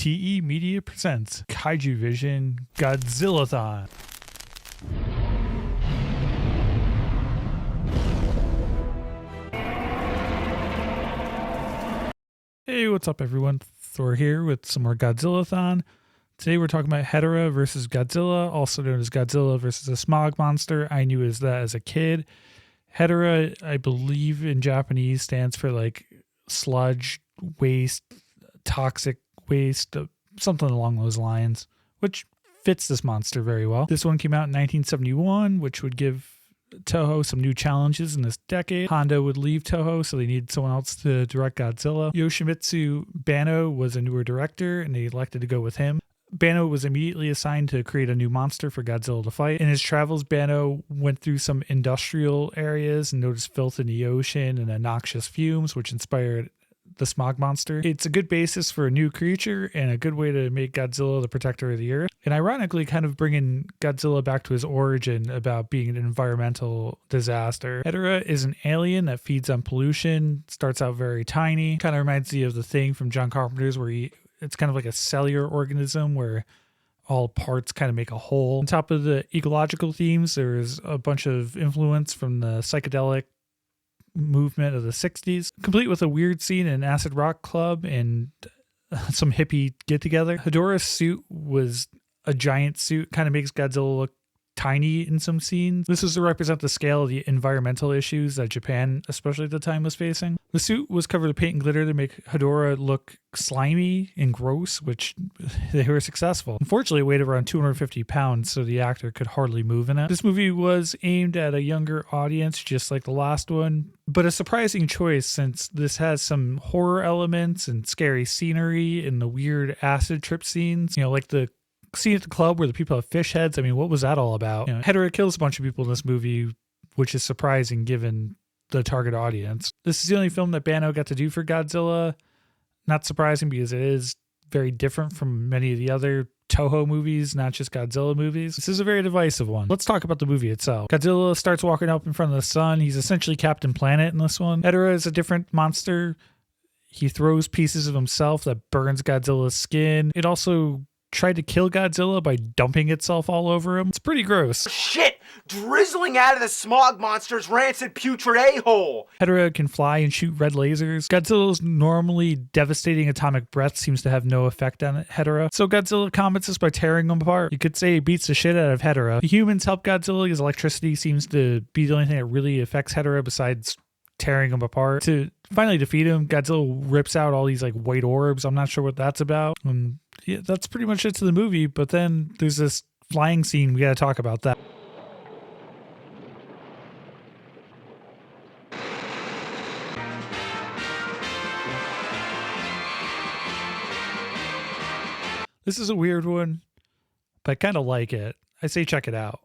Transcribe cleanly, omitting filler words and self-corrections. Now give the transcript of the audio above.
TE Media presents Kaiju Vision Godzilla-thon. Hey, what's up everyone? Thor here with some more Godzilla-thon. Today we're talking about Hedorah versus Godzilla, also known as Godzilla versus a smog monster. I knew as that as a kid. Hedorah, I believe in Japanese, stands for like sludge, waste, toxic waste, something along those lines, which fits this monster very well. This one came out in 1971, which would give Toho some new challenges in this decade. Honda would leave Toho, so they needed someone else to direct Godzilla. Yoshimitsu Banno was a newer director, and they elected to go with him. Banno was immediately assigned to create a new monster for Godzilla to fight. In his travels, Banno went through some industrial areas and noticed filth in the ocean and noxious fumes, which inspired the smog monster. It's a good basis for a new creature and a good way to make Godzilla the protector of the earth. And ironically, kind of bringing Godzilla back to his origin about being an environmental disaster. Hedorah is an alien that feeds on pollution, starts out very tiny. Kind of reminds me of The Thing from John Carpenter's, where it's kind of like a cellular organism where all parts kind of make a whole. On top of the ecological themes, there's a bunch of influence from the psychedelic movement of the 60s, complete with a weird scene in Acid Rock Club and some hippie get-together. Hedorah's suit was a giant suit, kind of makes Godzilla look tiny in some scenes. This is to represent the scale of the environmental issues that Japan, especially at the time, was facing. The suit was covered with paint and glitter to make Hedorah look slimy and gross, which they were successful. Unfortunately, it weighed around 250 pounds, so the actor could hardly move in it. This movie was aimed at a younger audience, just like the last one, but a surprising choice since this has some horror elements and scary scenery and the weird acid trip scenes, like the scene at the club where the people have fish heads. I mean, what was that all about? Hedorah kills a bunch of people in this movie, which is surprising given the target audience. This is the only film that Banno got to do for Godzilla. Not surprising because it is very different from many of the other Toho movies, not just Godzilla movies. This is a very divisive one. Let's talk about the movie itself. Godzilla starts walking up in front of the sun. He's essentially Captain Planet in this one. Hedorah is a different monster. He throws pieces of himself that burns Godzilla's skin. It also tried to kill Godzilla by dumping itself all over him. It's pretty gross. Shit! Drizzling out of the smog monster's rancid putrid a-hole! Hedorah can fly and shoot red lasers. Godzilla's normally devastating atomic breath seems to have no effect on Hedorah, so Godzilla combats this by tearing him apart. You could say he beats the shit out of Hedorah. The humans help Godzilla because electricity seems to be the only thing that really affects Hedorah besides tearing him apart. To finally defeat him, Godzilla rips out all these like white orbs. I'm not sure what that's about. Yeah, that's pretty much it to the movie, but then there's this flying scene. We got to talk about that. This is a weird one, but I kind of like it. I say check it out.